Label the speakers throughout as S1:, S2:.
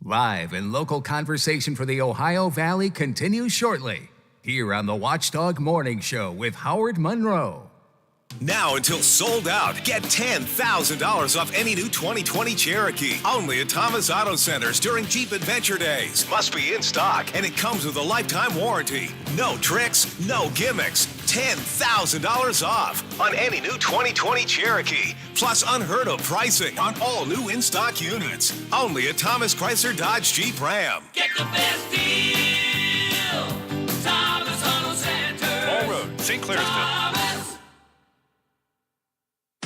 S1: Live and local conversation for the Ohio Valley continues shortly, here on the Watchdog Morning Show with Howard Monroe.
S2: Now until sold out, get $10,000 off any new 2020 Cherokee. Only at Thomas Auto Centers during Jeep Adventure Days. Must be in stock, and it comes with a lifetime warranty. No tricks, no gimmicks. $10,000 off on any new 2020 Cherokee. Plus unheard of pricing on all new in-stock units. Only at Thomas Chrysler Dodge Jeep Ram.
S3: Get the best deal. Thomas Auto Centers.
S4: Ball Road, St. Clairsville.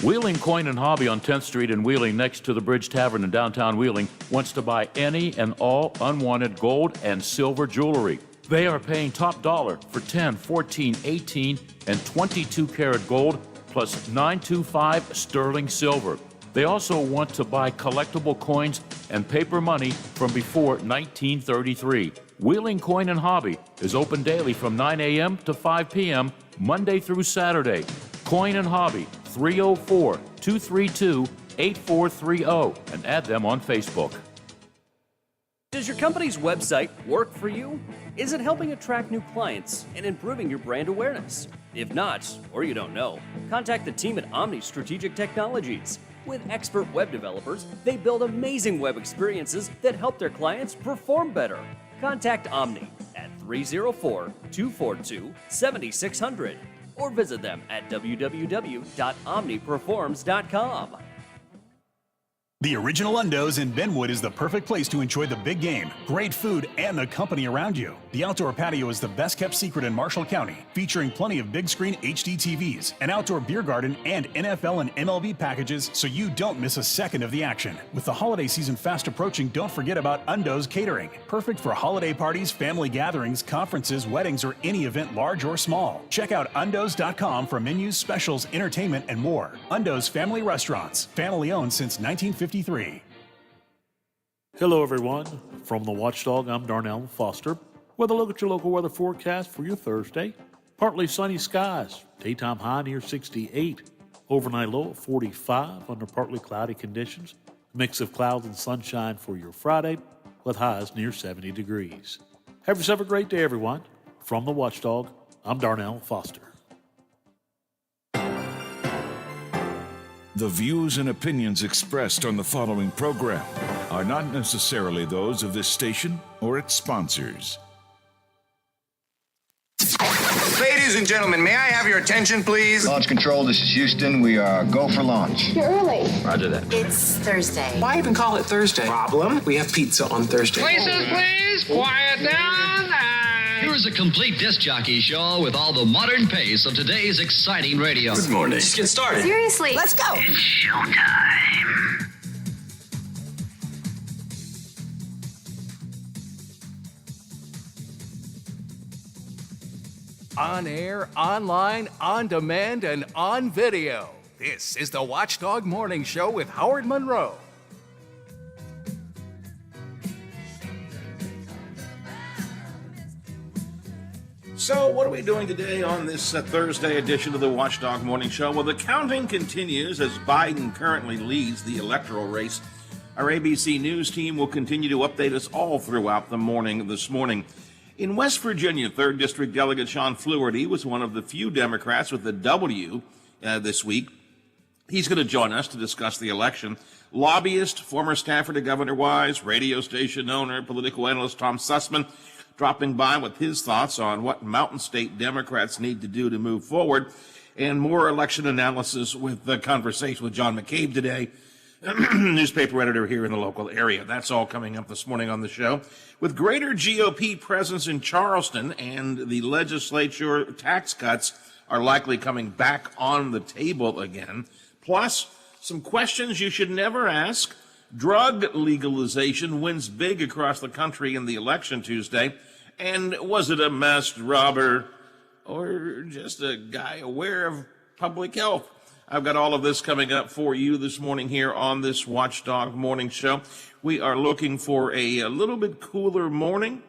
S5: Wheeling Coin and Hobby on 10th Street in Wheeling, next to the Bridge Tavern in downtown Wheeling, wants to buy any and all unwanted gold and silver jewelry. They are paying top dollar for 10, 14, 18, and 22 karat gold, plus 925 sterling silver. They also want to buy collectible coins and paper money from before 1933. Wheeling Coin and Hobby is open daily from 9 a.m. to 5 p.m., Monday through Saturday. Coin and Hobby, 304-232-8430, and add them on Facebook.
S6: Does your company's website work for you? Is it helping attract new clients and improving your brand awareness? If not, or you don't know, contact the team at Omni Strategic Technologies. With expert web developers, they build amazing web experiences that help their clients perform better. Contact Omni at 304-242-7600 or visit them at www.omniperforms.com.
S7: The Original Undos in Benwood is the perfect place to enjoy the big game, great food, and the company around you. The outdoor patio is the best kept secret in Marshall County, featuring plenty of big screen HD TVs, an outdoor beer garden, and NFL and MLB packages so you don't miss a second of the action. With the holiday season fast approaching, don't forget about Undos Catering. Perfect for holiday parties, family gatherings, conferences, weddings, or any event large or small. Check out undos.com for menus, specials, entertainment, and more. Undos Family Restaurants, family owned since 1953.
S8: Hello, everyone. From the Watchdog, I'm Darnell Foster with a look at your local weather forecast for your Thursday. Partly sunny skies, daytime high near 68, overnight low of 45 under partly cloudy conditions, mix of clouds and sunshine for your Friday with highs near 70 degrees. Have yourself a great day, everyone. From the Watchdog, I'm Darnell Foster.
S9: The views and opinions expressed on the following program are not necessarily those of this station or its sponsors.
S10: Ladies and gentlemen, may I have your attention, please?
S11: Launch control, this is Houston. We are go for launch.
S12: You're early.
S11: Roger that.
S12: It's Thursday.
S10: Why even call it Thursday? Problem? We have pizza on Thursday.
S13: Places, please. Quiet down.
S14: Here's a complete disc jockey show with all the modern pace of today's exciting radio.
S10: Good morning. Just get started.
S12: Seriously. Let's go.
S14: It's showtime.
S1: On air, online, on demand, and on video. This is the Watchdog Morning Show with Howard Monroe.
S4: So, what are we doing today on this Thursday edition of the Watchdog Morning Show? Well, the counting continues as Biden currently leads the electoral race. Our ABC News team will continue to update us all throughout the morning this morning. In West Virginia, 3rd District Delegate Sean Fluharty was one of the few Democrats with a W this week. He's going to join us to discuss the election. Lobbyist, former staffer to Governor Wise, radio station owner, political analyst Tom Sussman, dropping by with his thoughts on what Mountain State Democrats need to do to move forward, and more election analysis with the conversation with John McCabe today, newspaper editor here in the local area. That's all coming up this morning on the show. With greater GOP presence in Charleston and the legislature, tax cuts are likely coming back on the table again. Plus, some questions you should never ask. Drug legalization wins big across the country in the election Tuesday. And was it a masked robber or just a guy aware of public health? I've got all of this coming up for you this morning here on this Watchdog Morning Show. We are looking for a little bit cooler morning.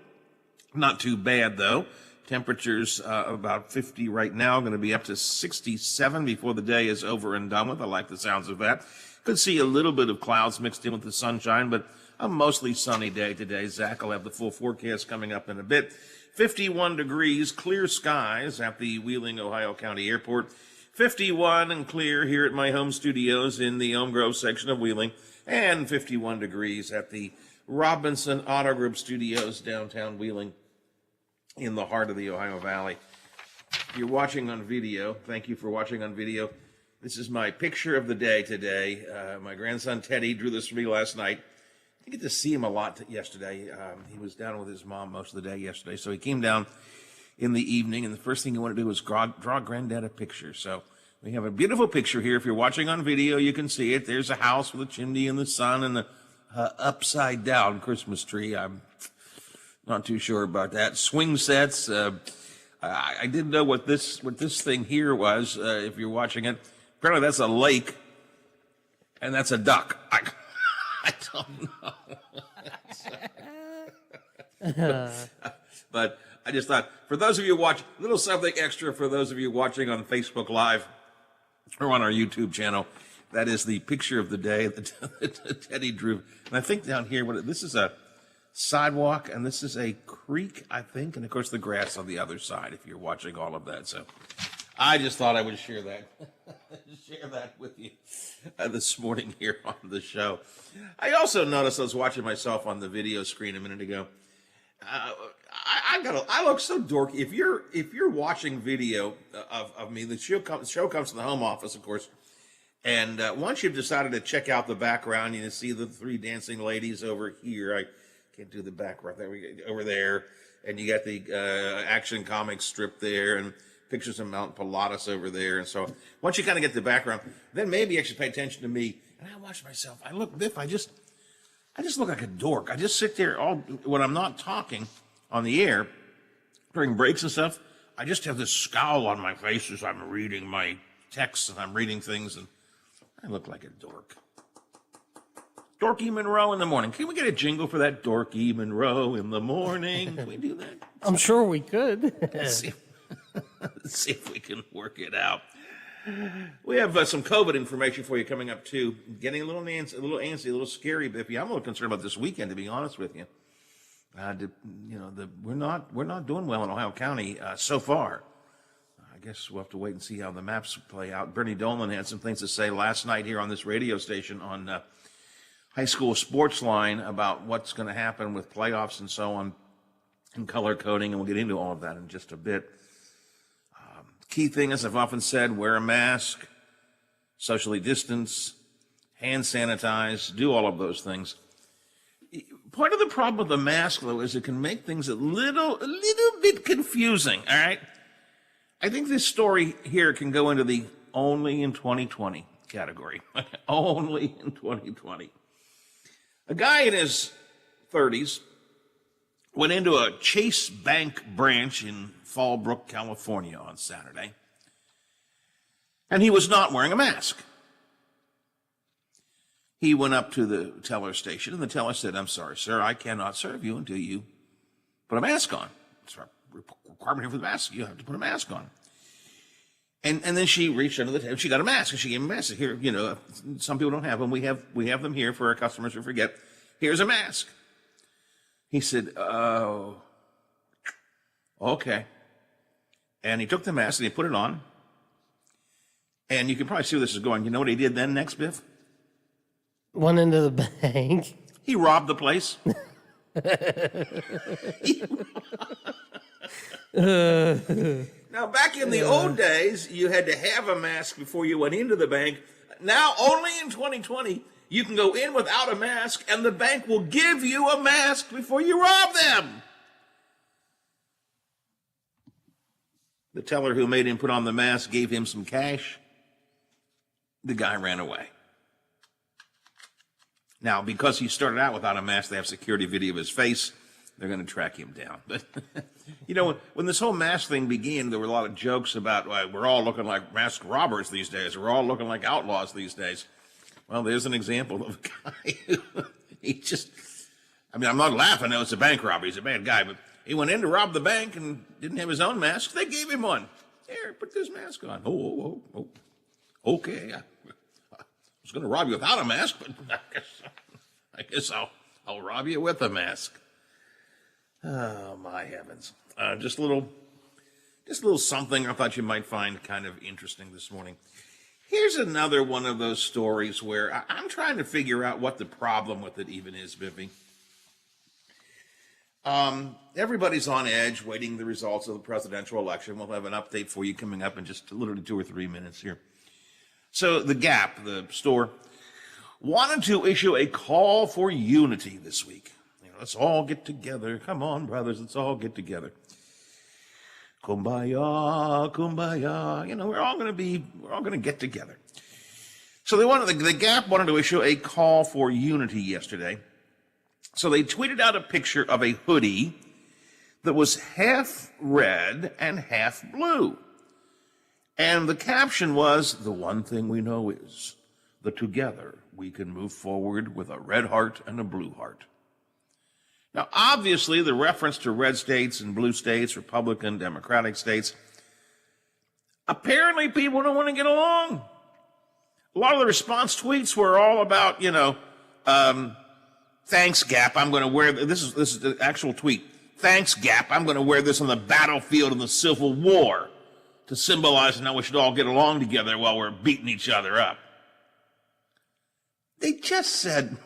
S4: Not too bad, though. Temperatures about 50 right now, going to be up to 67 before the day is over and done with. I like the sounds of that. Could see a little bit of clouds mixed in with the sunshine, but a mostly sunny day today. Zach will have the full forecast coming up in a bit. 51 degrees, clear skies at the Wheeling, Ohio County Airport. 51 and clear here at my home studios in the Elm Grove section of Wheeling. And 51 degrees at the Robinson Auto Group Studios downtown Wheeling in the heart of the Ohio Valley. If you're watching on video, thank you for watching on video. This is my picture of the day today. My grandson Teddy drew this for me last night. I didn't get to see him a lot yesterday. He was down with his mom most of the day yesterday, so he came down in the evening, and the first thing he wanted to do was draw Granddad a picture. So we have a beautiful picture here. If you're watching on video, you can see it. There's a house with a chimney and the sun and the upside-down Christmas tree. I'm not too sure about that. Swing sets. I didn't know what this thing here was. If you're watching it, apparently that's a lake, and that's a duck. I don't know. But I just thought, for those of you watching, a little something extra for those of you watching on Facebook Live or on our YouTube channel. That is the picture of the day that Teddy drew. And I think down here, this is a sidewalk, and this is a creek, I think, and of course the grass on the other side, if you're watching all of that. So I just thought I would share that with you this morning here on the show. I also noticed I was watching myself on the video screen a minute ago. I look so dorky. If you're watching video of me, the show comes to the home office, of course. And once you've decided to check out the background, you see the three dancing ladies over here. I can't do the background. There we go, over there. And you got the Action Comics strip there and pictures of Mount Pilatus over there. And so once you kind of get the background, then maybe you actually pay attention to me. And I watch myself. I look, Biff, I just look like a dork. I just sit there when I'm not talking on the air during breaks and stuff. I just have this scowl on my face as I'm reading my texts and I'm reading things, and I look like a dork. Dorky Monroe in the morning. Can we get a jingle for that? Dorky Monroe in the morning. Can we do that?
S12: I'm sure we could.
S4: Let's see if we can work it out. We have some COVID information for you coming up too. Getting a little antsy, a little scary, Biffy. I'm a little concerned about this weekend, to be honest with you. We're not doing well in Ohio County so far. I guess we'll have to wait and see how the maps play out. Bernie Dolan had some things to say last night here on this radio station on High School Sports Line about what's going to happen with playoffs and so on, and color coding, and we'll get into all of that in just a bit. Key thing, as I've often said, wear a mask, socially distance, hand sanitize, do all of those things. Part of the problem with the mask, though, is it can make things a little bit confusing, all right? I think this story here can go into the only in 2020 category. Only in 2020. A guy in his 30s went into a Chase Bank branch in Fallbrook, California on Saturday, and he was not wearing a mask. He went up to the teller station, and the teller said, "I'm sorry, sir, I cannot serve you until you put a mask on. It's a requirement here for the mask. You have to put a mask on." And then she reached under the table. She got a mask, and she gave him a mask. Here, some people don't have them. We have them here for our customers who forget. Here's a mask. He said, "Oh, okay." And he took the mask and he put it on. And you can probably see where this is going. You know what he did then next, Biff?
S12: Went into the bank.
S4: He robbed the place. Now, back in the old days, you had to have a mask before you went into the bank. Now, only in 2020, you can go in without a mask, and the bank will give you a mask before you rob them. The teller who made him put on the mask gave him some cash. The guy ran away. Now, because he started out without a mask, they have security video of his face. They're going to track him down. But, when this whole mask thing began, there were a lot of jokes about, we're all looking like masked robbers these days. We're all looking like outlaws these days. Well, there's an example of a guy who I'm not laughing. No, it's a bank robber. He's a bad guy. But he went in to rob the bank and didn't have his own mask. They gave him one. Here, put this mask on. Oh, okay. was going to rob you without a mask, but I guess I'll rob you with a mask. Oh, my heavens. Just a little something I thought you might find kind of interesting this morning. Here's another one of those stories where I'm trying to figure out what the problem with it even is, Biffy. Everybody's on edge waiting the results of the presidential election. We'll have an update for you coming up in just literally 2 or 3 minutes here. So the Gap, the store, wanted to issue a call for unity this week. Let's all get together. Come on, brothers, let's all get together. Kumbaya, kumbaya. We're all going to get together. So the Gap wanted to issue a call for unity yesterday. So they tweeted out a picture of a hoodie that was half red and half blue. And the caption was, "The one thing we know is that together we can move forward with a red heart and a blue heart." Now, obviously, the reference to red states and blue states, Republican, Democratic states, apparently people don't want to get along. A lot of the response tweets were all about, thanks, Gap, I'm going to wear this is the actual tweet. Thanks, Gap, I'm going to wear this on the battlefield of the Civil War to symbolize how we should all get along together while we're beating each other up. They just said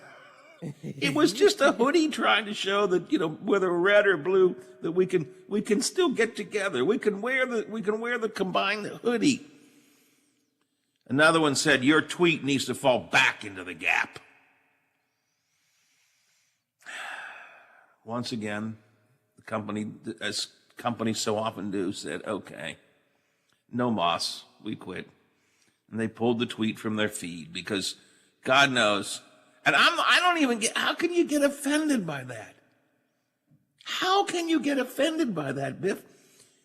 S4: it was just a hoodie trying to show that, whether red or blue, that we can still get together. We can wear the combined hoodie. Another one said, "Your tweet needs to fall back into the Gap." Once again, the company, as companies so often do, said, "Okay, no mas, we quit." And they pulled the tweet from their feed because God knows. And I don't even get, how can you get offended by that? How can you get offended by that, Biff?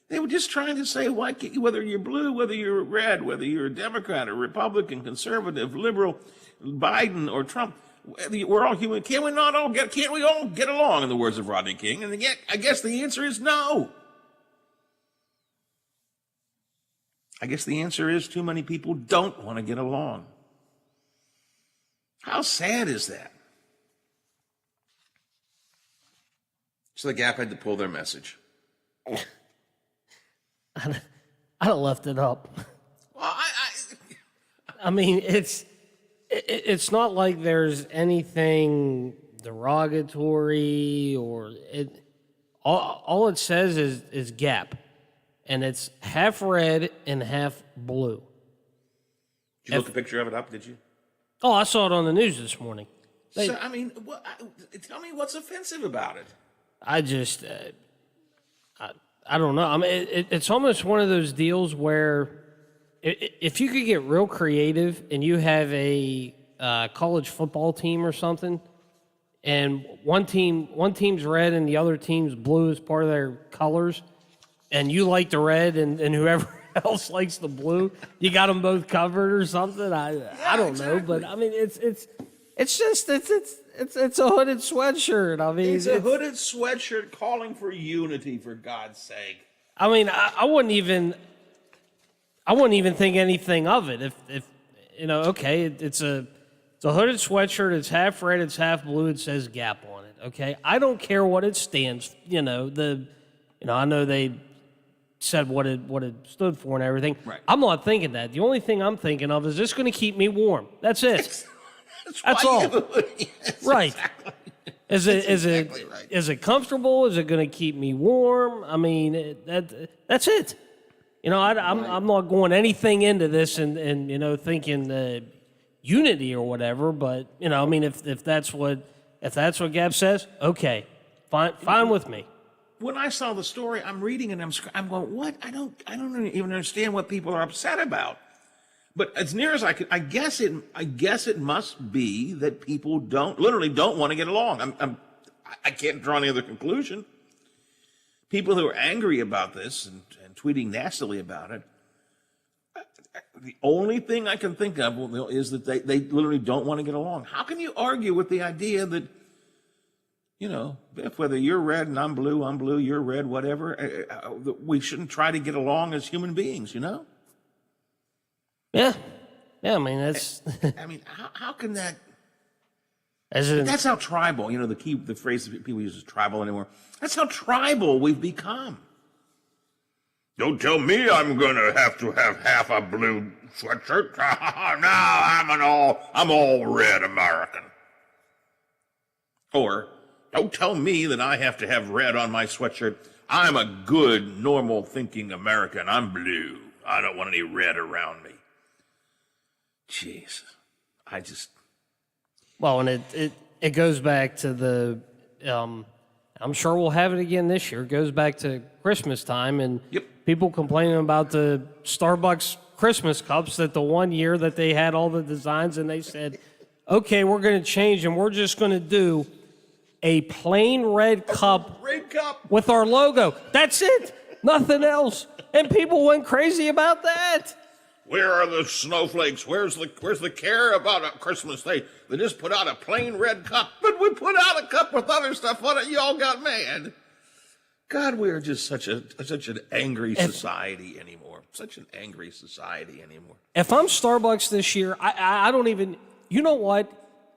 S4: They were just trying to say, whether you're blue, whether you're red, whether you're a Democrat or Republican, conservative, liberal, Biden or Trump, we're all human. Can't we all get along, in the words of Rodney King? And yet, I guess the answer is no. I guess the answer is too many people don't want to get along. How sad is that? So the Gap had to pull their message.
S12: I'd have left it up.
S4: Well,
S12: I mean, it's not like there's anything derogatory or it. All it says is Gap, and it's half red and half blue.
S4: Did you look a picture of it up? Did you?
S12: Oh, I saw it on the news this morning.
S4: Tell me what's offensive about it.
S12: I just, I don't know. I mean, it's almost one of those deals where if you could get real creative and you have a college football team or something, and one team's red and the other team's blue as part of their colors, and you like the red and whoever else likes the blue, you got them both covered or something. I don't know, but I mean, it's just a hooded sweatshirt. I mean,
S4: it's a hooded sweatshirt calling for unity, for God's sake.
S12: I mean, I wouldn't even think anything of it if okay, it's a hooded sweatshirt. It's half red. It's half blue. It says Gap on it. Okay, I don't care what it stands. I know they said what it stood for and everything.
S4: Right.
S12: I'm not thinking that. The only thing I'm thinking of is this going to keep me warm. That's it. That's all.
S4: Yes,
S12: right.
S4: Exactly.
S12: Is it comfortable? Is it going to keep me warm? I mean, that's it. I'm not going anything into this and thinking unity or whatever. But I mean, if that's what Gap says, okay, fine with me.
S4: When I saw the story, I'm reading and I'm going, what? I don't even understand what people are upset about. But as near as I can, I guess it must be that people literally don't want to get along. I can't draw any other conclusion. People who are angry about this and tweeting nastily about it, the only thing I can think of is that they literally don't want to get along. How can you argue with the idea that, Biff, whether you're red and I'm blue, you're red, whatever, we shouldn't try to get along as human beings,
S12: Yeah. Yeah, I mean, that's.
S4: I mean, how can that?
S12: As
S4: That's how tribal. You know, the phrase that people use is tribal anymore. That's how tribal we've become. Don't tell me I'm gonna have to have half a blue sweatshirt. No, I'm all red American. Or, don't tell me that I have to have red on my sweatshirt. I'm a good, normal thinking American. I'm blue. I don't want any red around me. Jeez.
S12: Well, and it goes back to the, I'm sure we'll have it again this year. It goes back to Christmas time and people complaining about the Starbucks Christmas cups that the one year that they had all the designs and they said, okay, we're going to change and we're just going to do a plain red cup with our logo. That's it. Nothing else. And people went crazy about that.
S4: Where are the snowflakes? Where's the care about a Christmas Day? They just put out a plain red cup, but we put out a cup with other stuff on it. Y'all got mad. God, we are just such an angry society anymore. Such an angry society anymore.
S12: If I'm Starbucks this year, I don't even. You know what?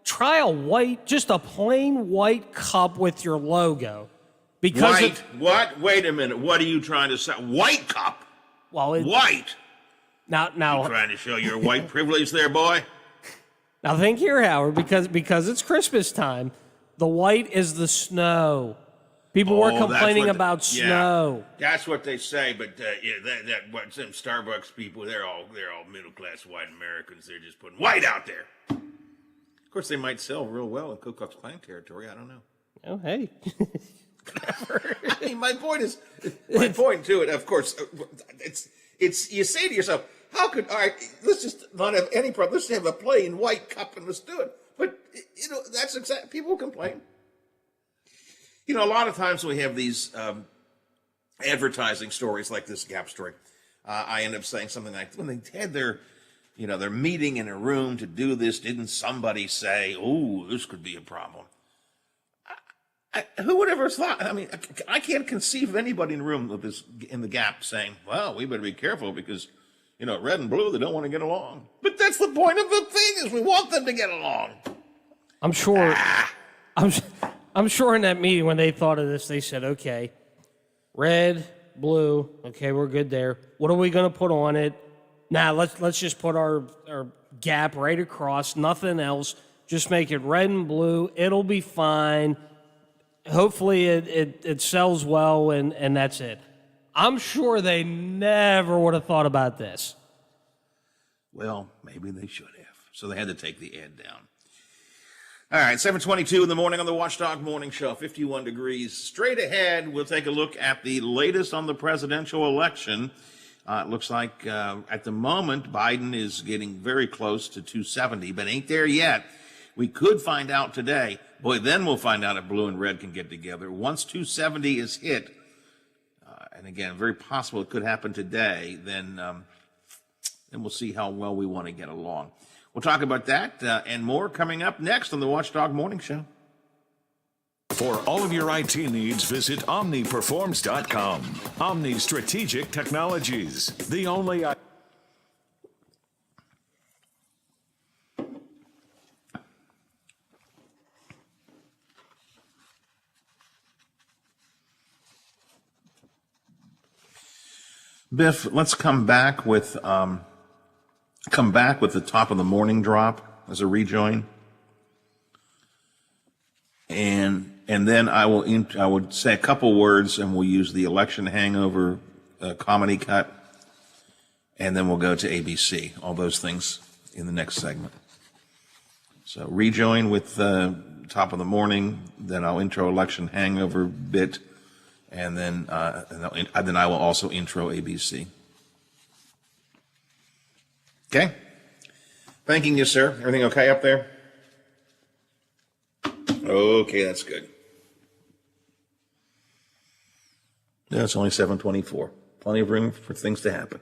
S12: Try just a plain white cup with your logo. Because
S4: what? Wait a minute. What are you trying to say? White cup?
S12: Well,
S4: white.
S12: Now,
S4: you trying to show your white privilege there, boy?
S12: Now think here, Howard, because it's Christmas time. The white is the snow. People were complaining about snow.
S4: That's what they say, but some Starbucks people, they're all middle class white Americans. They're just putting white out there. Of course, they might sell real well in Ku Klux Klan territory. I don't know.
S12: Oh, hey.
S4: I mean, my point to it, of course, it's you say to yourself, how could, all right, let's just not have any problem. Let's have a plain white cup and let's do it. But, that's exactly, people complain. A lot of times when we have these advertising stories like this Gap story, I end up saying something like, when they had their meeting in a room to do this, didn't somebody say, oh, this could be a problem? Who would ever have thought? I mean, I can't conceive of anybody in the room with this in the Gap saying, well, we better be careful because, red and blue, they don't want to get along. But that's the point of the thing is we want them to get along.
S12: I'm sure. I'm sure in that meeting when they thought of this, they said, okay, red, blue, okay, we're good there. What are we going to put on it? Now, let's just put our Gap right across, nothing else. Just make it red and blue. It'll be fine. Hopefully it sells well, and that's it. I'm sure they never would have thought about this.
S4: Well, maybe they should have. So they had to take the ad down. All right, 7:22 in the morning on the Watchdog Morning Show, 51 degrees. Straight ahead, we'll take a look at the latest on the presidential election. It looks like at the moment, Biden is getting very close to 270, but ain't there yet. We could find out today. Boy, then we'll find out if blue and red can get together. Once 270 is hit, and again, very possible it could happen today, then we'll see how well we want to get along. We'll talk about that and more coming up next on the Watchdog Morning Show.
S9: For all of your IT needs, visit OmniPerforms.com. Omni Strategic Technologies, the only...
S4: Biff, let's come back with the top of the morning drop as a rejoin, and then I would say a couple words, and we'll use the election hangover comedy cut, and then we'll go to ABC. All those things in the next segment. So rejoin with top of the morning, then I'll intro election hangover bit. And then I will also intro ABC. Okay? Thanking you, sir. Everything okay up there? Okay, that's good. Yeah, it's only 7:24. Plenty of room for things to happen.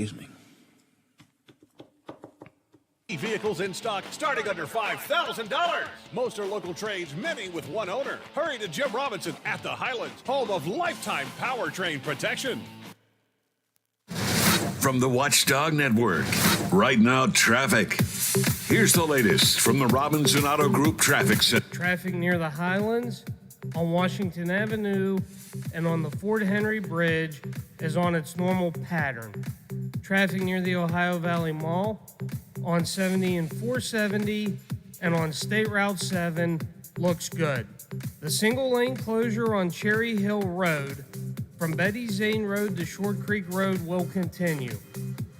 S4: Excuse me.
S15: Vehicles in stock starting under $5,000. Most are local trades, many with one owner. Hurry to Jim Robinson at the Highlands, home of lifetime powertrain protection.
S9: From the Watchdog Network, right now, traffic. Here's the latest from the Robinson Auto Group Traffic Center.
S12: Traffic near the Highlands, on Washington Avenue, and on the Fort Henry Bridge is on its normal pattern. Traffic near the Ohio Valley Mall, on 70 and 470, and on State Route 7 looks good. The single lane closure on Cherry Hill Road from Betty Zane Road to Short Creek Road will continue.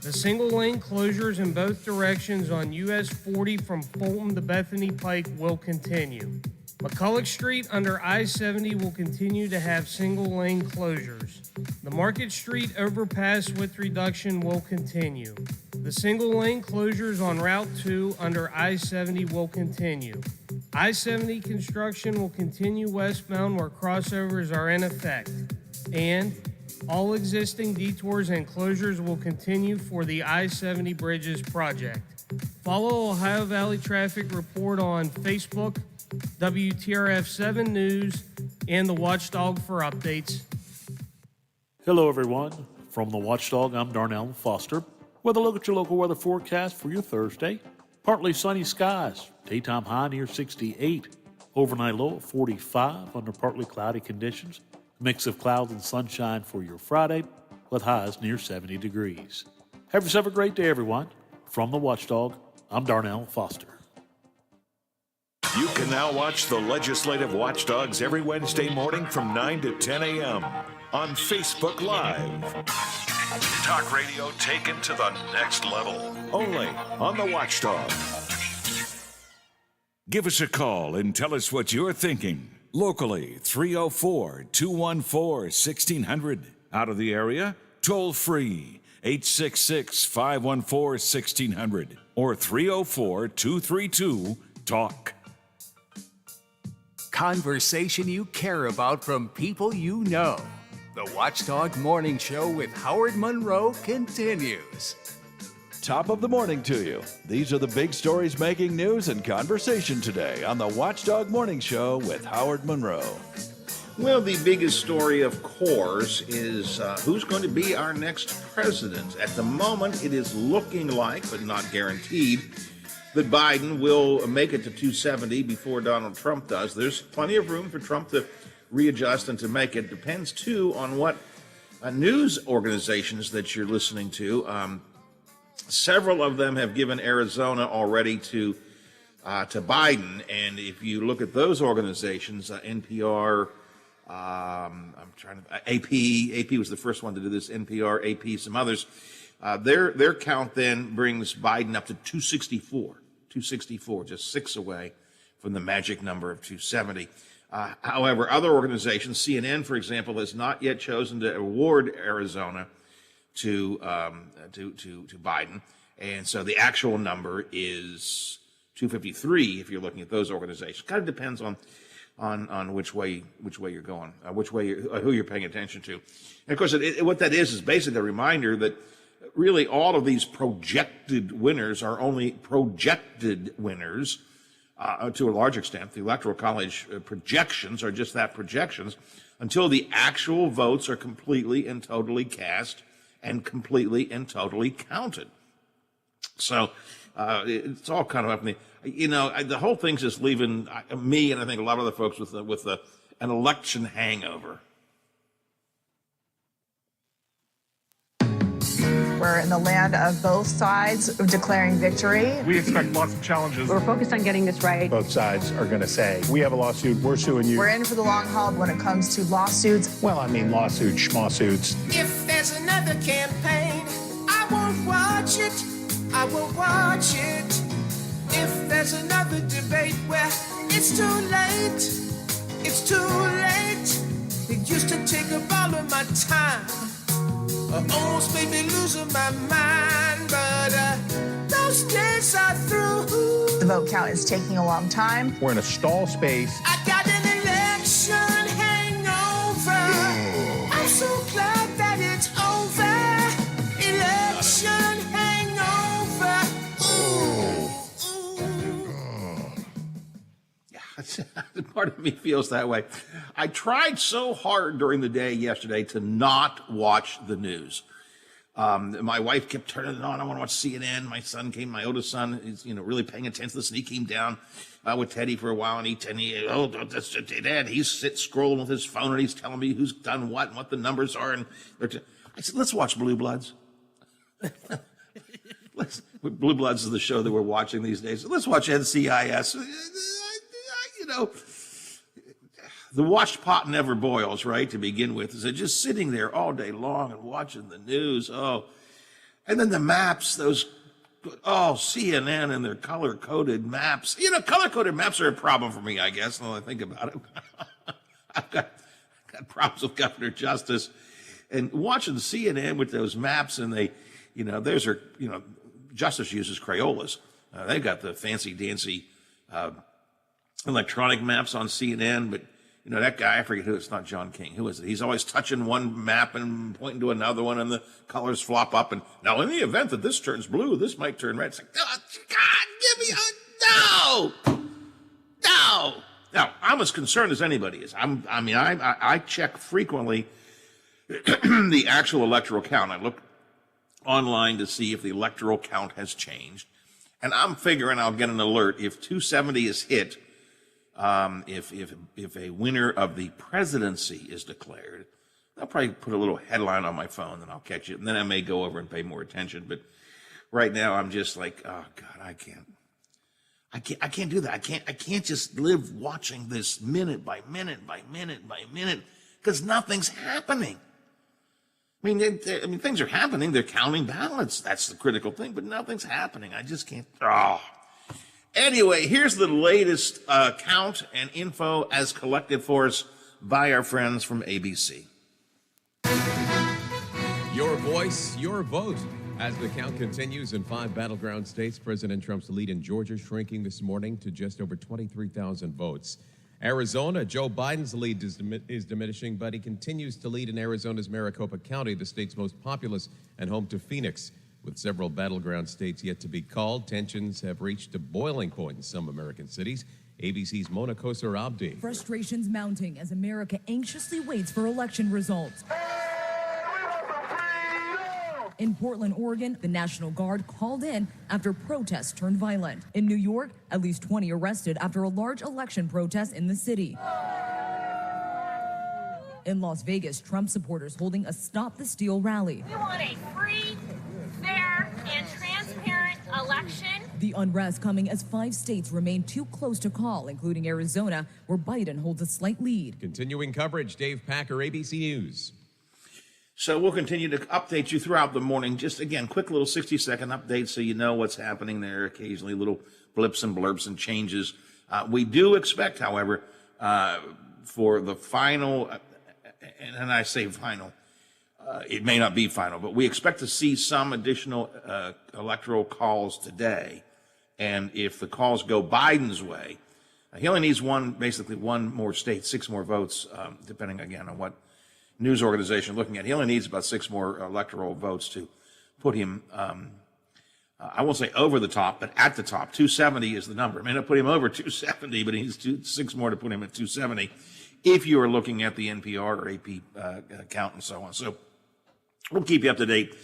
S12: The single lane closures in both directions on US 40 from Fulton to Bethany Pike will continue. McCulloch Street under I-70 will continue to have single lane closures. The Market Street overpass width reduction will continue. The single lane closures on Route 2 under I-70 will continue. I-70 construction will continue westbound where crossovers are in effect. And all existing detours and closures will continue for the I-70 Bridges project. Follow Ohio Valley Traffic Report on Facebook, WTRF 7 News, and the Watchdog for updates.
S8: Hello, everyone. From the Watchdog, I'm Darnell Foster. With a look at your local weather forecast for your Thursday. Partly sunny skies, daytime high near 68, overnight low at 45 under partly cloudy conditions. Mix of clouds and sunshine for your Friday with highs near 70 degrees. Have yourself a great day, everyone. From the Watchdog, I'm Darnell Foster.
S9: You can now watch the Legislative Watchdogs every Wednesday morning from 9 to 10 a.m. on Facebook Live. Talk radio taken to the next level. Only on the Watchdog. Give us a call and tell us what you're thinking. Locally, 304-214-1600. Out of the area, toll free, 866-514-1600 or 304-232-TALK.
S1: Conversation you care about from people you know. The Watchdog Morning Show with Howard Monroe continues.
S16: Top of the morning to you. These are the big stories making news and conversation today on the Watchdog Morning Show with Howard Monroe.
S4: Well, the biggest story, of course, is who's going to be our next president. At the moment, it is looking like, but not guaranteed, that Biden will make it to 270 before Donald Trump does. There's plenty of room for Trump to readjust and to make it. Depends, too, on what news organizations that you're listening to. Several of them have given Arizona already to Biden, and if you look at those organizations, NPR, AP was the first one to do this. NPR, AP, some others. Their count then brings Biden up to 264, just 6 away from the magic number of 270. However, other organizations, CNN, for example, has not yet chosen to award Arizona to Biden, and so the actual number is 253 if you're looking at those organizations. Kind of depends on which way you're going, who you're paying attention to. And of course, what that is basically a reminder that really all of these projected winners are only projected winners to a large extent. The Electoral College projections are just that, projections, until the actual votes are completely and totally cast and completely and totally counted. So it's all kind of up in the, the whole thing's just leaving me and I think a lot of other folks with an election hangover.
S17: We're in the land of both sides declaring victory.
S18: We expect lots of challenges.
S17: We're focused on getting this right.
S18: Both sides are going to say, we have a lawsuit, we're suing you.
S17: We're in for the long haul when it comes to lawsuits.
S18: Well, I mean lawsuits, schmawsuits.
S3: If there's another campaign, I won't watch it. I won't watch it. If there's another debate where it's too late, it's too late. It used to take up all of my time. Almost made me losing my mind, but those days are through.
S17: The vote count is taking a long time.
S18: We're in a stall space.
S3: I got an election hangover. I'm so glad that it's over.
S4: Part of me feels that way. I tried so hard during the day yesterday to not watch the news. My wife kept turning it on. I want to watch CNN. My oldest son is, really paying attention to this, and he came down with Teddy for a while, and Dad, he's scrolling with his phone, and he's telling me who's done what and what the numbers are. And I said, let's watch Blue Bloods. Blue Bloods is the show that we're watching these days. Let's watch NCIS. The washed pot never boils, right, to begin with. So just sitting there all day long and watching the news. Oh, and then the maps, CNN and their color-coded maps. Color-coded maps are a problem for me, I guess, now that I think about it. I've got problems with Governor Justice. And watching CNN with those maps, and Justice uses Crayolas. They've got the fancy-dancy electronic maps on CNN, but that guy, I forget who, it's not John King. Who is it? He's always touching one map and pointing to another one, and the colors flop up. And now, in the event that this turns blue, this might turn red. It's like, God, give me no. Now, I'm as concerned as anybody is. I check frequently the actual electoral count. I look online to see if the electoral count has changed, and I'm figuring I'll get an alert if 270 is hit. If a winner of the presidency is declared, I'll probably put a little headline on my phone, and I'll catch it, and then I may go over and pay more attention. But right now, I'm just like, oh God, I can't do that. I can't just live watching this minute by minute by minute by minute, because nothing's happening. Things are happening. They're counting ballots. That's the critical thing, but nothing's happening. I just can't. Anyway, here's the latest count and info as collected for us by our friends from ABC.
S19: Your voice, your vote. As the count continues in 5 battleground states, President Trump's lead in Georgia shrinking this morning to just over 23,000 votes. Arizona, Joe Biden's lead is diminishing, but he continues to lead in Arizona's Maricopa County, the state's most populous and home to Phoenix. With several battleground states yet to be called, tensions have reached a boiling point in some American cities. ABC's Mona Kosar Abdi.
S20: Frustrations mounting as America anxiously waits for election results. In Portland, Oregon, the National Guard called in after protests turned violent. In New York, at least 20 arrested after a large election protest in the city. In Las Vegas, Trump supporters holding a Stop the Steal rally.
S21: We want a free, fair, and transparent election.
S20: The unrest coming as 5 states remain too close to call, including Arizona, where Biden holds a slight lead.
S19: Continuing coverage, Dave Packer, ABC News.
S4: So we'll continue to update you throughout the morning. Just, again, quick little 60-second update so you know what's happening there. Occasionally little blips and blurps and changes. We do expect, however, for the final, and I say final, it may not be final, but we expect to see some additional electoral calls today. And if the calls go Biden's way, he only needs basically one more state, 6 more votes, depending, again, on what news organization looking at. He only needs about 6 more electoral votes to put him, I won't say over the top, but at the top. 270 is the number. It may not put him over 270, but he needs 6 more to put him at 270 if you are looking at the NPR or AP count and so on. So we'll keep you up to date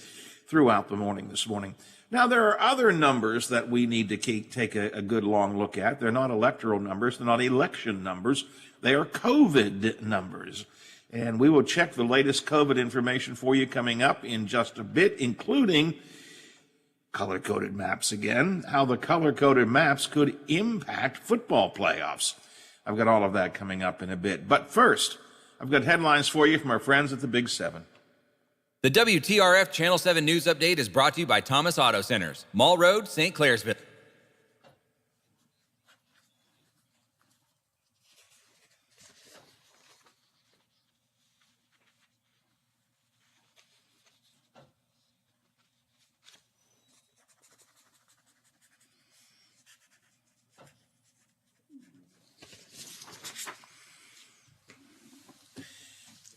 S4: throughout the morning this morning. Now, there are other numbers that we need to take a good long look at. They're not electoral numbers. They're not election numbers. They are COVID numbers. And we will check the latest COVID information for you coming up in just a bit, including color-coded maps again, how the color-coded maps could impact football playoffs. I've got all of that coming up in a bit. But first, I've got headlines for you from our friends at the Big 7.
S22: The WTRF Channel 7 News Update is brought to you by Thomas Auto Centers, Mall Road, St. Clairsville.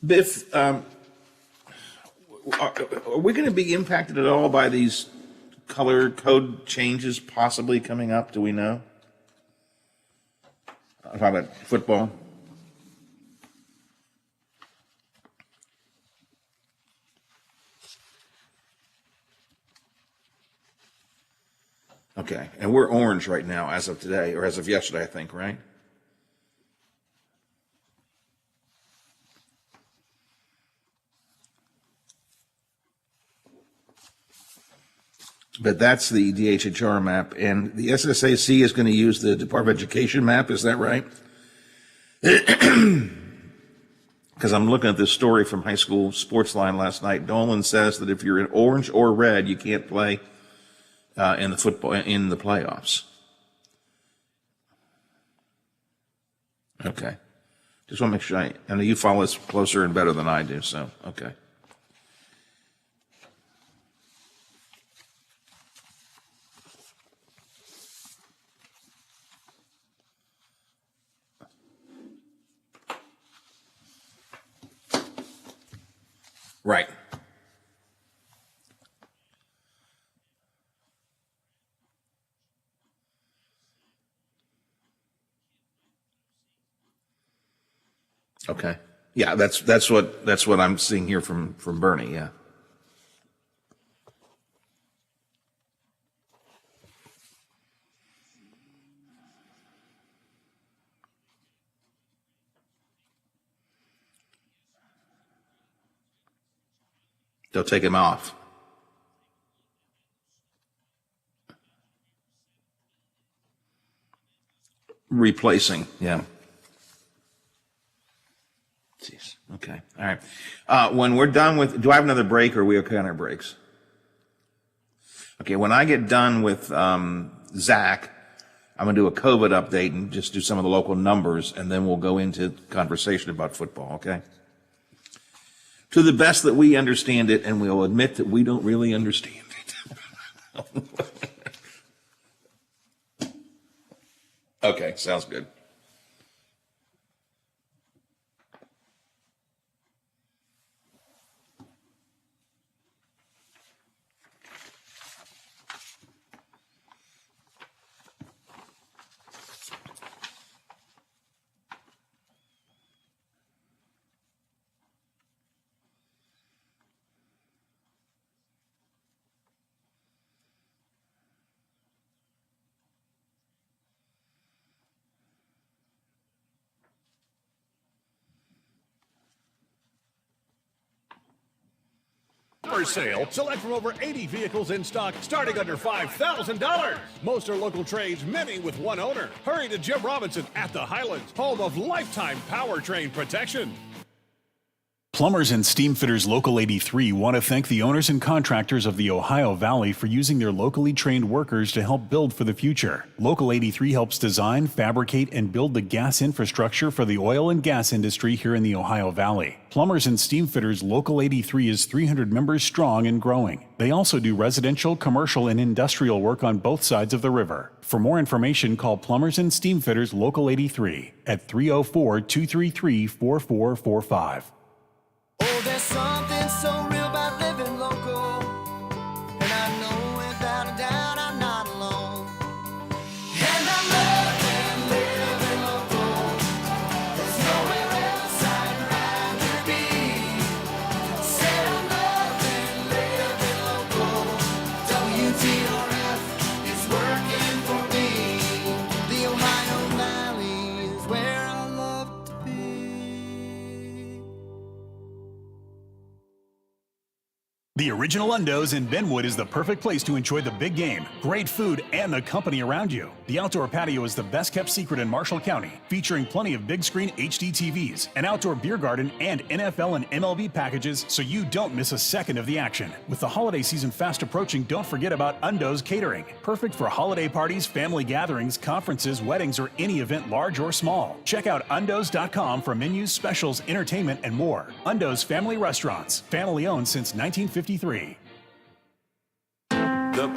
S4: Biff, are we going to be impacted at all by these color code changes possibly coming up? Do we know? How about football? Okay, and we're orange right now as of today, or as of yesterday, I think, right? But that's the DHHR map, and the SSAC is going to use the Department of Education map, is that right? Because I'm looking at this story from High School Sports Line last night. Dolan says that if you're in orange or red, you can't play in the playoffs. Okay. Just want to make sure I know you follow this closer and better than I do, so, okay. Right. Okay. Yeah, that's what I'm seeing here from Bernie, yeah. They'll take him off. Replacing, yeah. Jeez. Okay. All right. When we're done with, do I have another break, or are we okay on our breaks? Okay. When I get done with Zach, I'm going to do a COVID update and just do some of the local numbers, and then we'll go into conversation about football. Okay. To the best that we understand it, and we'll admit that we don't really understand it. Okay, sounds good.
S15: Summer sale. Select from over 80 vehicles in stock, starting under $5,000. Most are local trades, many with one owner. Hurry to Jim Robinson at the Highlands, home of lifetime powertrain protection.
S7: Plumbers and Steam Fitters Local 83 want to thank the owners and contractors of the Ohio Valley for using their locally trained workers to help build for the future. Local 83 helps design, fabricate, and build the gas infrastructure for the oil and gas industry here in the Ohio Valley. Plumbers and Steam Fitters Local 83 is 300 members strong and growing. They also do residential, commercial, and industrial work on both sides of the river. For more information, call Plumbers and Steam Fitters Local 83 at 304-233-4445.
S3: Oh, there's something so real about living local, and I know without a doubt I'm not alone. And I'm loving living local. There's nowhere else I'd rather be. Said I'm loving living local. WTRF is working for me. The Ohio Valley is where I love to be.
S7: The original Undo's in Benwood is the perfect place to enjoy the big game, great food, and the company around you. The outdoor patio is the best kept secret in Marshall County, featuring plenty of big screen HD TVs, an outdoor beer garden, and NFL and MLB packages so you don't miss a second of the action. With the holiday season fast approaching, don't forget about Undo's Catering. Perfect for holiday parties, family gatherings, conferences, weddings, or any event large or small. Check out undos.com for menus, specials, entertainment, and more. Undo's Family Restaurants, family owned since 1953.
S9: The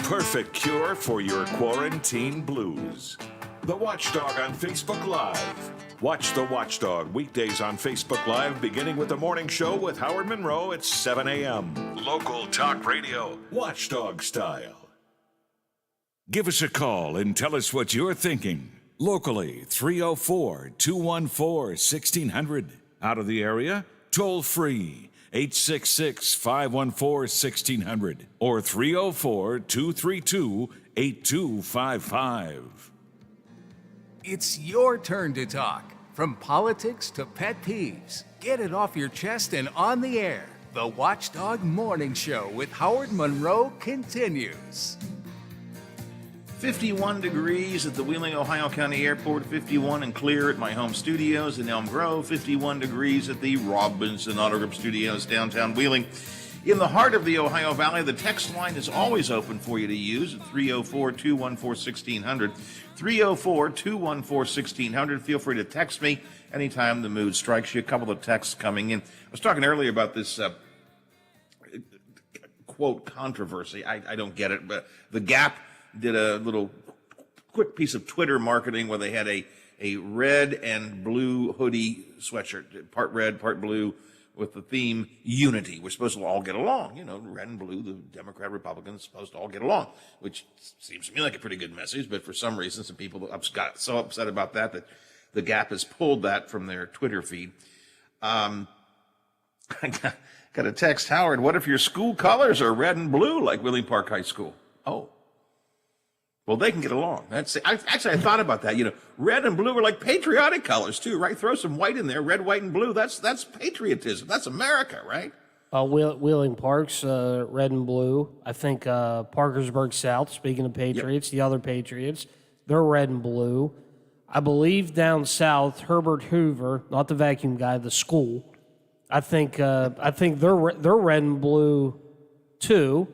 S9: perfect cure for your quarantine blues. The Watchdog on Facebook Live. Watch The Watchdog weekdays on Facebook Live, beginning with the morning show with Howard Monroe at 7 a.m. Local talk radio, Watchdog style. Give us a call and tell us what you're thinking. Locally, 304-214-1600. Out of the area, toll free, 866-514-1600 or 304-232-8255.
S1: It's your turn to talk. From politics to pet peeves, get it off your chest and on the air. The Watchdog Morning Show with Howard Monroe continues.
S4: 51 degrees at the Wheeling, Ohio County Airport, 51 and clear at my home studios in Elm Grove, 51 degrees at the Robinson Auto Group Studios, downtown Wheeling. In the heart of the Ohio Valley, the text line is always open for you to use at 304-214-1600. 304-214-1600. Feel free to text me anytime the mood strikes you. A couple of texts coming in. I was talking earlier about this quote controversy. I don't get it, but the Gap did a little quick piece of Twitter marketing where they had a red and blue hoodie sweatshirt, part red, part blue, with the theme Unity. We're supposed to all get along. You know, red and blue, the Democrat, Republicans supposed to all get along, which seems to me like a pretty good message, but for some reason, some people got so upset about that the Gap has pulled that from their Twitter feed. I got a text, Howard, what if your school colors are red and blue like Wheeling Park High School? Oh. Well, they can get along. I thought about that. You know, red and blue are like patriotic colors too, right? Throw some white in there, red, white, and blue. That's patriotism. That's America, right?
S12: Wheeling Park's red and blue. I think Parkersburg South, speaking of Patriots, the other Patriots, they're red and blue. I believe down south, Herbert Hoover, not the vacuum guy, the school. I think they're red and blue too.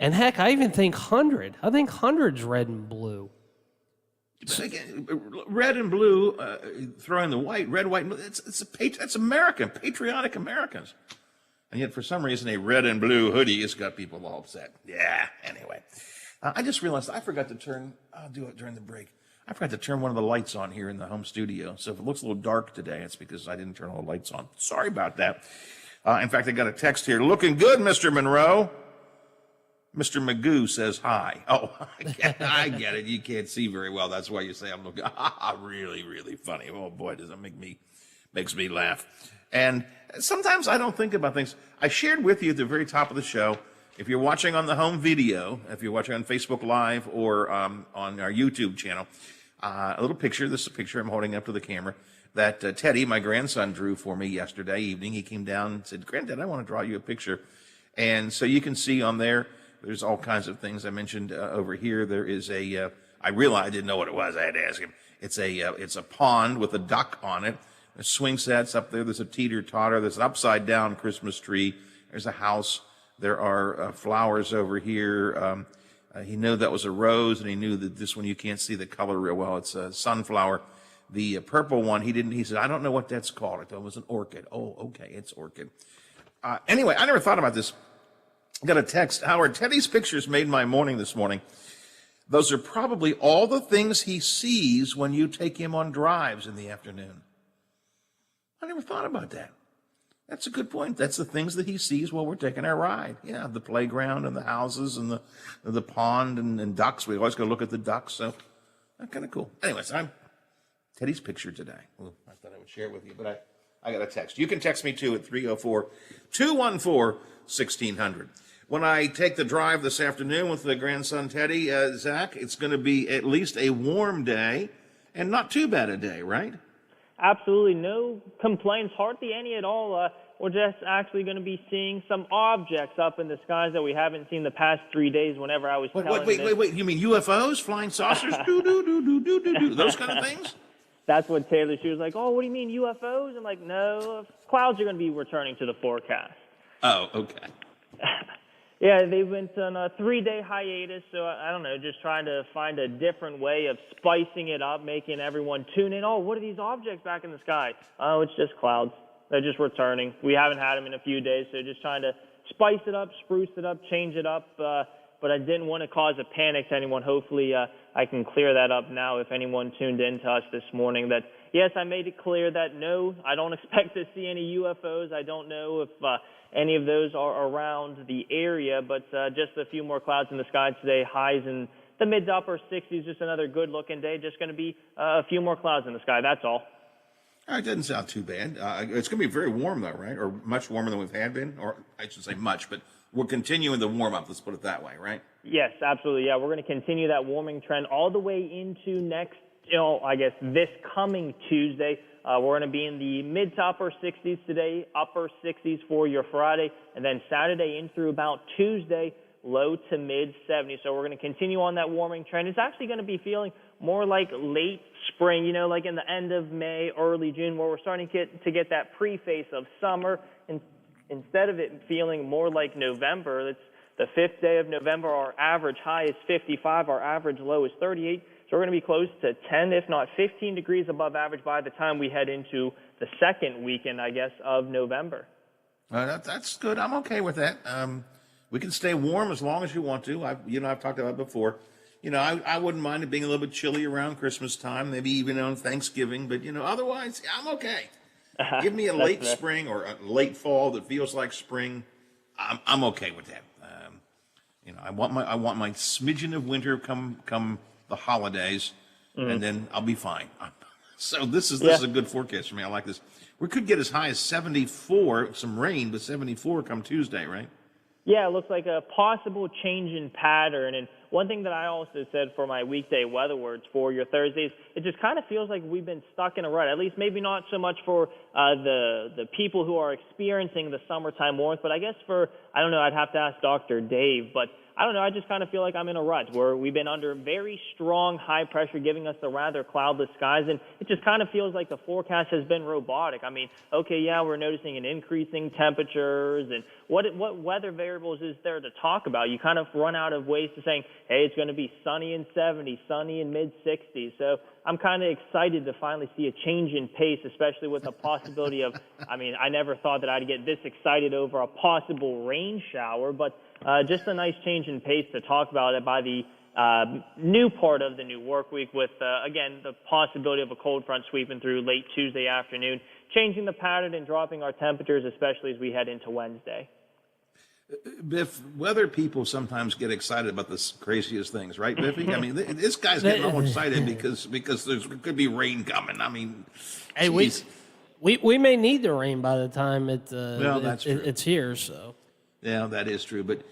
S12: And heck, I even think 100. I think 100's red and blue.
S4: But again, red and blue, throw in the white, red, white, and blue. That's American, patriotic Americans. And yet, for some reason, a red and blue hoodie has got people all upset. Yeah, anyway. I just realized I forgot to turn, I'll do it during the break. I forgot to turn one of the lights on here in the home studio. So if it looks a little dark today, it's because I didn't turn all the lights on. Sorry about that. In fact, I got a text here. Looking good, Mr. Monroe. Mr. Magoo says hi. Oh, I get it. You can't see very well. That's why you say I'm looking really, really funny. Oh boy, does that makes me laugh. And sometimes I don't think about things. I shared with you at the very top of the show, if you're watching on the home video, if you're watching on Facebook Live or on our YouTube channel, a little picture. This is a picture I'm holding up to the camera that Teddy, my grandson, drew for me yesterday evening. He came down and said, Granddad, I want to draw you a picture. And so you can see on there, there's all kinds of things I mentioned over here. There is I realized I didn't know what it was. I had to ask him. It's a pond with a duck on it. There's swing sets up there. There's a teeter-totter. There's an upside-down Christmas tree. There's a house. There are flowers over here. He knew that was a rose, and he knew that this one you can't see the color real well. It's a sunflower. The purple one, he said, I don't know what that's called. I thought it was an orchid. Oh, okay, it's orchid. Anyway, I never thought about this. I got a text, Howard, Teddy's pictures made my morning this morning. Those are probably all the things he sees when you take him on drives in the afternoon. I never thought about that. That's a good point. That's the things that he sees while we're taking our ride. Yeah, the playground and the houses and the pond and ducks. We always go look at the ducks, so that's kind of cool. Anyways, I'm Teddy's picture today. Well, I thought I would share it with you, but I got a text. You can text me too at 304-214-1600. When I take the drive this afternoon with the grandson Teddy, Zach, it's going to be at least a warm day and not too bad a day, right?
S2: Absolutely no complaints, hardly any at all. We're just actually going to be seeing some objects up in the skies that we haven't seen the past 3 days whenever I was
S4: Wait. You mean UFOs, flying saucers, do, those kind of things?
S2: That's what Taylor, she was like, oh, what do you mean, UFOs? I'm like, no, clouds are going to be returning to the forecast.
S4: Oh, okay.
S2: Yeah, they went on a 3-day hiatus, so I don't know, just trying to find a different way of spicing it up, making everyone tune in. Oh, what are these objects back in the sky? Oh, it's just clouds. They're just returning. We haven't had them in a few days, so just trying to spice it up, spruce it up, change it up. But I didn't want to cause a panic to anyone. Hopefully, I can clear that up now if anyone tuned in to us this morning. That, yes, I made it clear that, no, I don't expect to see any UFOs. I don't know if any of those are around the area, but just a few more clouds in the sky today, highs in the mid to upper 60s, just another good-looking day. Just going to be a few more clouds in the sky. That's all.
S4: It doesn't sound too bad. It's going to be very warm, though, right? Or much warmer than we've had been. Or I should say much, but we're continuing the warm-up. Let's put it that way, right?
S2: Yes, absolutely. Yeah, we're going to continue that warming trend all the way into next, I guess this coming Tuesday. We're going to be in the mid to upper 60s today, upper 60s for your Friday, and then Saturday in through about Tuesday, low to mid 70s. So we're going to continue on that warming trend. It's actually going to be feeling more like late spring, like in the end of May, early June, where we're starting to get that preface of summer. And instead of it feeling more like November, it's the 5th day of November. Our average high is 55. Our average low is 38. So we're going to be close to 10, if not 15 degrees above average by the time we head into the second weekend, I guess, of November.
S4: That's good. I'm okay with that. We can stay warm as long as you want to. I've talked about it before. I wouldn't mind it being a little bit chilly around Christmas time, maybe even on Thanksgiving. But, otherwise, I'm okay. Give me a late spring or a late fall that feels like spring. I'm okay with that. I want my smidgen of winter come the holidays, and then I'll be fine. So this is a good forecast for me. I like this. We could get as high as 74, some rain, but 74 come Tuesday, right?
S2: Yeah, it looks like a possible change in pattern. And one thing that I also said for my weekday weather words for your Thursdays, it just kind of feels like we've been stuck in a rut. At least maybe not so much for the people who are experiencing the summertime warmth, but I guess I'd have to ask Dr. Dave, but I don't know, I just kind of feel like I'm in a rut where we've been under very strong high pressure giving us the rather cloudless skies, and it just kind of feels like the forecast has been robotic. I mean, okay, yeah, we're noticing an increasing temperatures, and what weather variables is there to talk about? You kind of run out of ways to saying, hey, it's going to be sunny in 70s, sunny in mid-60s. So I'm kind of excited to finally see a change in pace, especially with the possibility of, I never thought that I'd get this excited over a possible rain shower, but just a nice change in pace to talk about it by the new part of the new work week with, again, the possibility of a cold front sweeping through late Tuesday afternoon, changing the pattern and dropping our temperatures, especially as we head into Wednesday.
S4: Biff, weather people sometimes get excited about the craziest things, right, Biffy? This guy's getting all excited because there could be rain coming.
S12: Hey, we may need the rain by the time it's here, so.
S4: Yeah, that is true. But,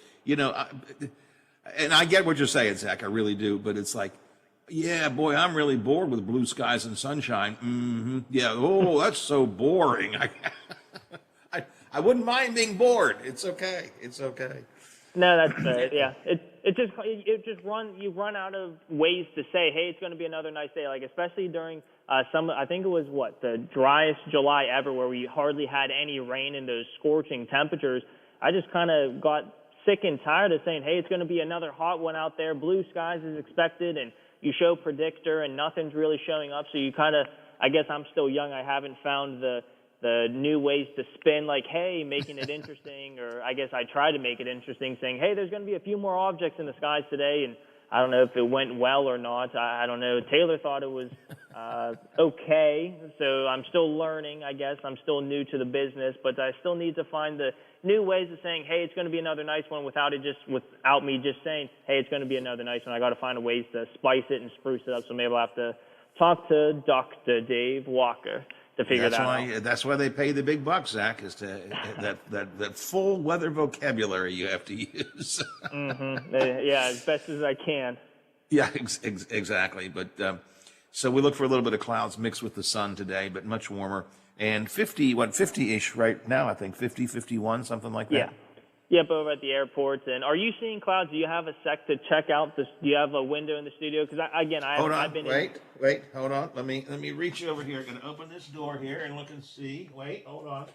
S4: and I get what you're saying, Zach, I really do. But it's like, yeah, boy, I'm really bored with blue skies and sunshine. Mm-hmm. Yeah, that's so boring. I wouldn't mind being bored. It's okay. It's okay.
S2: No, that's fair. Yeah, you run out of ways to say, hey, it's going to be another nice day. Like especially during I think it was the driest July ever, where we hardly had any rain in those scorching temperatures. I just kind of got sick and tired of saying, hey, it's going to be another hot one out there. Blue skies is expected, and you show predictor, and nothing's really showing up. So you kind of, I guess I'm still young. I haven't found the new ways to spin, like, hey, making it interesting, or I guess I try to make it interesting, saying, hey, there's going to be a few more objects in the skies today, and I don't know if it went well or not. I don't know. Taylor thought it was okay, so I'm still learning, I guess. I'm still new to the business, but I still need to find the new ways of saying, hey, it's going to be another nice one without me just saying, hey, it's going to be another nice one. I got to find a ways to spice it and spruce it up, so maybe I'll have to talk to Dr. Dave Walker to figure that out.
S4: That's why they pay the big bucks, Zach, is to that full weather vocabulary you have to use.
S2: Mm-hmm. Yeah, as best as I can.
S4: Yeah, exactly. But so we look for a little bit of clouds mixed with the sun today, but much warmer. And 50-ish right now, I think, 50, 51, something like that.
S2: Yeah. Yep, over at the airport. And are you seeing clouds? Do you have a sec to check out this? Do you have a window in the studio? Because I've been
S4: Wait, hold on. Let me reach over here. I'm going to open this door here and look and see. Wait, hold on.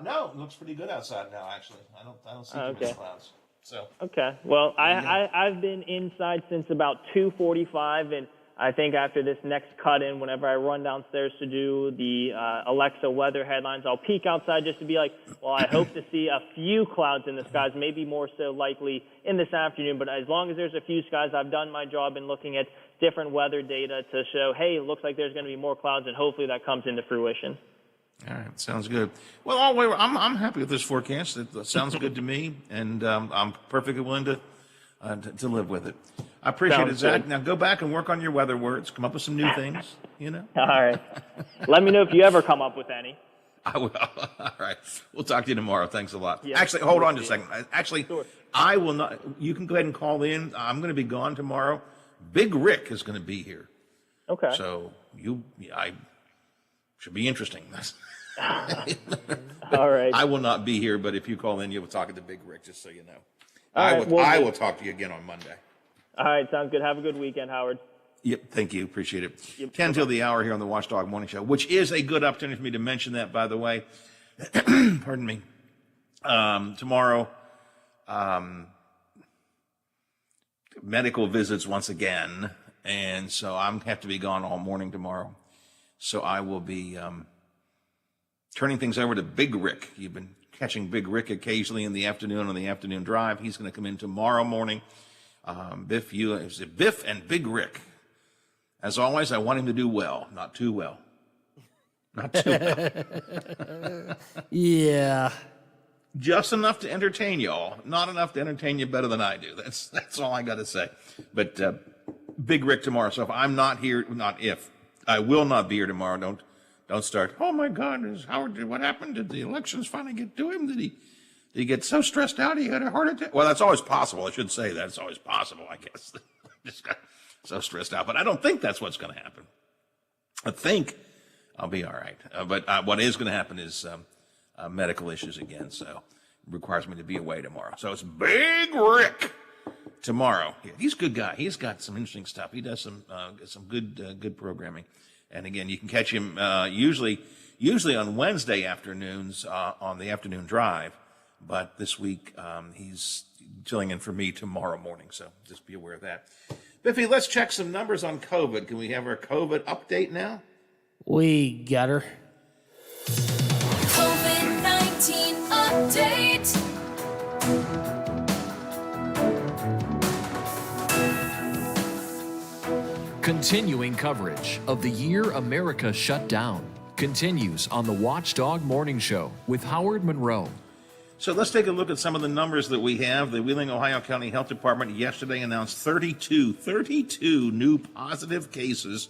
S4: No, it looks pretty good outside now. Actually, I don't see too many clouds. So
S2: okay. Well, I've been inside since about 2:45, and I think after this next cut-in, whenever I run downstairs to do the Alexa weather headlines, I'll peek outside just to be like, well, I hope to see a few clouds in the skies, maybe more so likely in this afternoon. But as long as there's a few skies, I've done my job in looking at different weather data to show, hey, it looks like there's going to be more clouds, and hopefully that comes into fruition.
S4: All right, sounds good. Well, I'm happy with this forecast. It sounds good to me, and I'm perfectly willing to to live with it. I appreciate
S2: Sounds
S4: it, Zach.
S2: good.
S4: Now go back and work on your weather words. Come up with some new things, you know?
S2: All right. Let me know if you ever come up with any.
S4: I will. All right. We'll talk to you tomorrow. Thanks a lot.
S2: Yeah.
S4: Actually, hold on just a second. Actually,
S2: Sure.
S4: I will not. You can go ahead and call in. I'm going to be gone tomorrow. Big Rick is going to be here.
S2: Okay.
S4: So I should be interesting.
S2: All right.
S4: I will not be here, but if you call in, you'll be talking to Big Rick, just so you know.
S2: All right,
S4: I will talk to you again on Monday.
S2: All right. Sounds good. Have a good weekend, Howard.
S4: Yep, thank you. Appreciate it.
S2: Yep.
S4: 10 till the hour here on the Watchdog Morning Show, which is a good opportunity for me to mention that, by the way. Pardon me. Tomorrow, medical visits once again, and so I'm have to be gone all morning tomorrow. So I will be turning things over to Big Rick. You've been catching Big Rick occasionally in the afternoon on the afternoon drive. He's going to come in tomorrow morning. Biff and Big Rick. As always, I want him to do well, not too well. Not too well.
S12: Yeah.
S4: Just enough to entertain y'all, not enough to entertain you better than I do. That's all I got to say. But Big Rick tomorrow. So if I'm not here, I will not be here tomorrow. Don't start. Oh my God, Howard, what happened? Did the elections finally get to him? Did he get so stressed out he had a heart attack? Well, that's always possible. I should say that. It's always possible, I guess. Just got so stressed out. But I don't think that's what's going to happen. I think I'll be all right. But what is going to happen is medical issues again. So it requires me to be away tomorrow. So it's Big Rick tomorrow. Yeah, he's a good guy. He's got some interesting stuff. He does some good programming. And again, you can catch him usually on Wednesday afternoons on the afternoon drive. But this week, he's filling in for me tomorrow morning. So just be aware of that. Biffy, let's check some numbers on COVID. Can we have our COVID update now?
S12: We got her.
S3: COVID-19 update.
S5: Continuing coverage of the year America shut down continues on the Watchdog Morning Show with Howard Monroe.
S4: So let's take a look at some of the numbers that we have. The Wheeling, Ohio County Health Department yesterday announced 32 new positive cases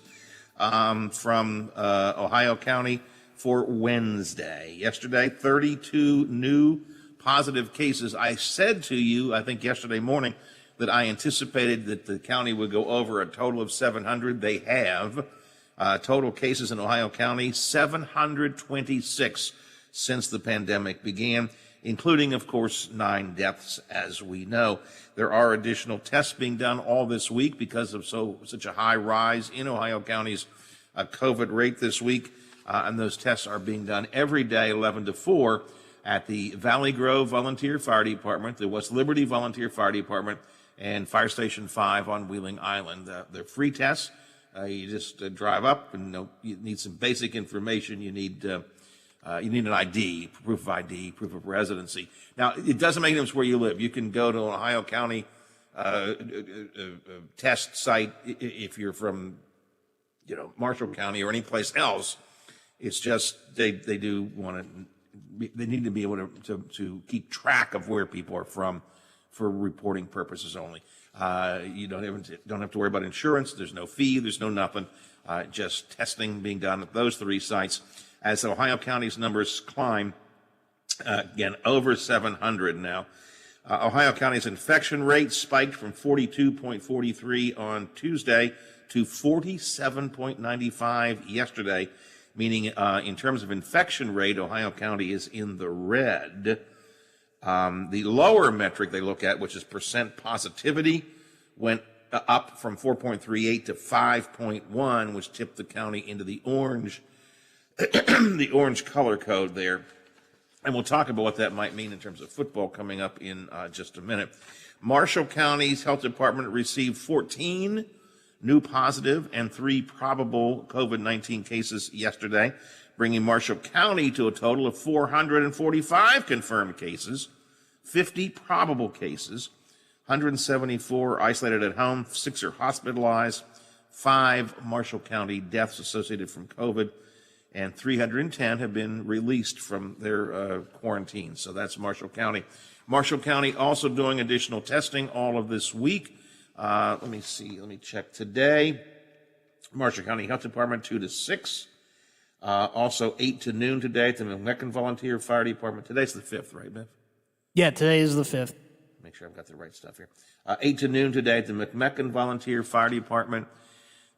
S4: from Ohio County for Wednesday. Yesterday, 32 new positive cases. I said to you, I think yesterday morning, that I anticipated that the county would go over a total of 700. They have. Total cases in Ohio County, 726 since the pandemic began, including, of course, 9 deaths, as we know. There are additional tests being done all this week because of such a high rise in Ohio County's COVID rate this week, and those tests are being done every day, 11 to 4, at the Valley Grove Volunteer Fire Department, the West Liberty Volunteer Fire Department, and Fire Station 5 on Wheeling Island. They're free tests. You just drive up, and you need some basic information. You need an ID, proof of residency. Now, it doesn't make a difference where you live. You can go to an Ohio County test site if you're from, Marshall County or any place else. It's just they do want to. They need to be able to keep track of where people are from for reporting purposes only. You don't have to worry about insurance. There's no fee. There's no nothing. Just testing being done at those 3 sites. As Ohio County's numbers climb, again, over 700 now. Ohio County's infection rate spiked from 42.43 on Tuesday to 47.95 yesterday, meaning in terms of infection rate, Ohio County is in the red. The lower metric they look at, which is percent positivity, went up from 4.38 to 5.1, which tipped the county into the orange, the orange color code there. And we'll talk about what that might mean in terms of football coming up in just a minute. Marshall County's health department received 14 new positive and 3 probable COVID-19 cases yesterday, bringing Marshall County to a total of 445 confirmed cases, 50 probable cases, 174 isolated at home, 6 are hospitalized, 5 Marshall County deaths associated from COVID, and 310 have been released from their quarantine. So that's Marshall County. Marshall County also doing additional testing all of this week. Let me check today. Marshall County Health Department 2 to 6. Also 8 to noon today at the McMecken Volunteer Fire Department. Today's the 5th, right, Biff?
S12: Yeah, today is the 5th.
S4: Make sure I've got the right stuff here. 8 to noon today at the McMecken Volunteer Fire Department.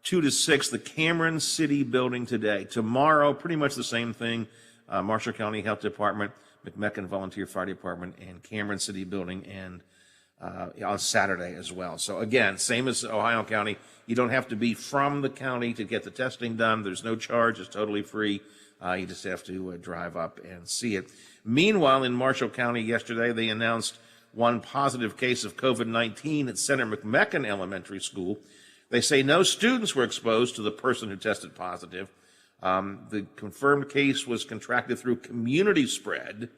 S4: 2 to 6, the Cameron City Building today. Tomorrow, pretty much the same thing. Marshall County Health Department, McMecken Volunteer Fire Department, and Cameron City Building, and on Saturday as well. So again, same as Ohio County. You don't have to be from the county to get the testing done. There's no charge. It's totally free. You just have to drive up and see it. Meanwhile, in Marshall County yesterday, they announced one positive case of COVID-19 at Center McMecken Elementary School. They say no students were exposed to the person who tested positive. The confirmed case was contracted through community spread,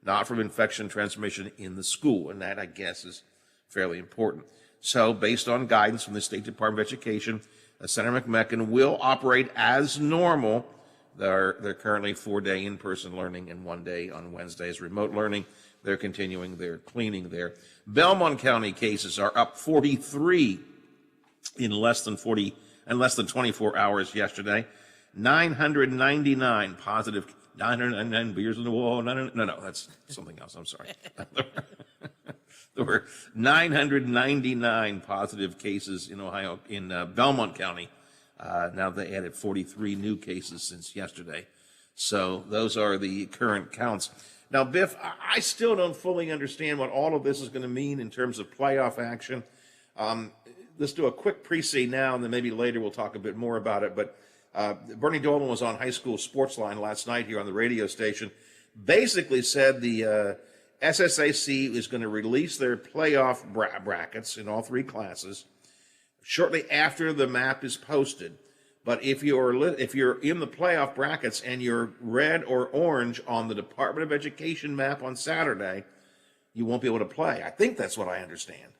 S4: not from infection transmission in the school, and that, I guess, is fairly important. So, based on guidance from the State Department of Education, Center McMecken will operate as normal. They're currently 4-day in-person learning and 1 day on Wednesdays remote learning. They're continuing their cleaning there. Belmont County cases are up 43 in less than 24 hours yesterday. 999 positive. 999 beers in the wall. No, that's something else. I'm sorry. There were 999 positive cases in Ohio, in Belmont County. Now they added 43 new cases since yesterday. So those are the current counts. Now, Biff, I still don't fully understand what all of this is going to mean in terms of playoff action. Let's do a quick pre-seed now, and then maybe later we'll talk a bit more about it. But Bernie Dolan was on High School Sports Line last night here on the radio station, basically said the SSAC is going to release their playoff brackets in all three classes shortly after the map is posted. But if you're in the playoff brackets and you're red or orange on the Department of Education map on Saturday, you won't be able to play. I think that's what I understand.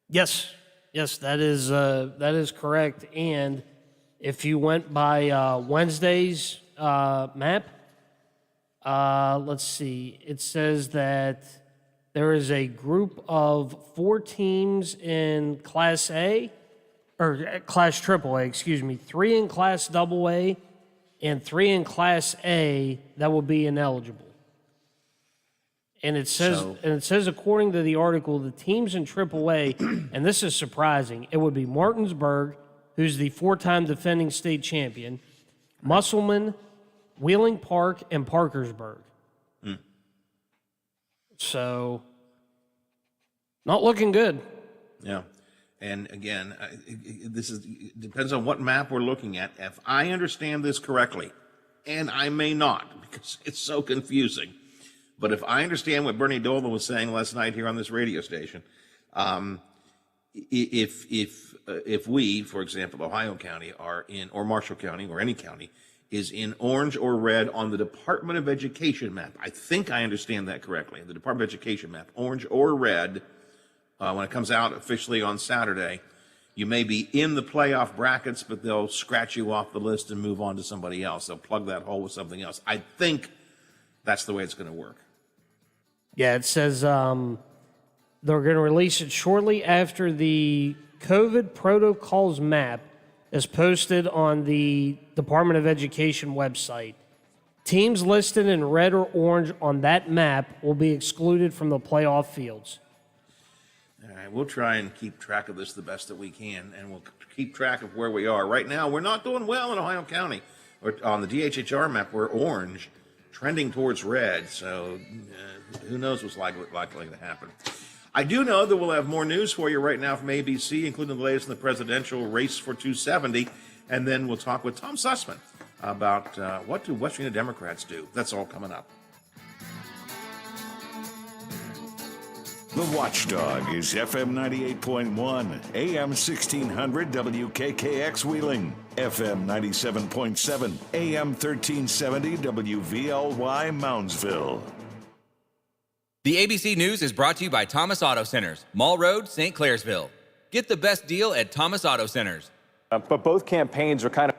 S12: Yes, that is correct. And if you went by Wednesday's map, let's see. It says that there is a group of 4 teams in Class A, or Class AAA, excuse me, 3 in Class AA, and 3 in Class A that will be ineligible. And it says, according to the article, the teams in AAA, and this is surprising, it would be Martinsburg, who's the 4-time defending state champion, Musselman, Wheeling Park, and Parkersburg. So, not looking good.
S4: Yeah. And again, depends on what map we're looking at. If I understand this correctly, and I may not because it's so confusing, but if I understand what Bernie Dolan was saying last night here on this radio station, if we, for example, Ohio County are in, or Marshall County, or any county, is in orange or red on the Department of Education map, I think I understand that correctly, the Department of Education map, orange or red, when it comes out officially on Saturday, you may be in the playoff brackets, but they'll scratch you off the list and move on to somebody else. They'll plug that hole with something else. I think that's the way it's going to work.
S12: Yeah, it says they're going to release it shortly after the COVID protocols map is posted on the Department of Education website. Teams listed in red or orange on that map will be excluded from the playoff fields.
S4: All right, we'll try and keep track of this the best that we can, and we'll keep track of where we are. Right now, we're not doing well in Ohio County. On the DHHR map, we're orange, trending towards red, so who knows what's likely to happen. I do know that we'll have more news for you right now from ABC, including the latest in the presidential race for 270, and then we'll talk with Tom Sussman about what do West Virginia Democrats do. That's all coming up.
S9: The Watchdog is FM 98.1, AM 1600 WKKX Wheeling, FM 97.7, AM 1370 WVLY Moundsville.
S22: The ABC News is brought to you by Thomas Auto Centers, Mall Road, St. Clairsville. Get the best deal at Thomas Auto Centers.
S6: But both campaigns are kind of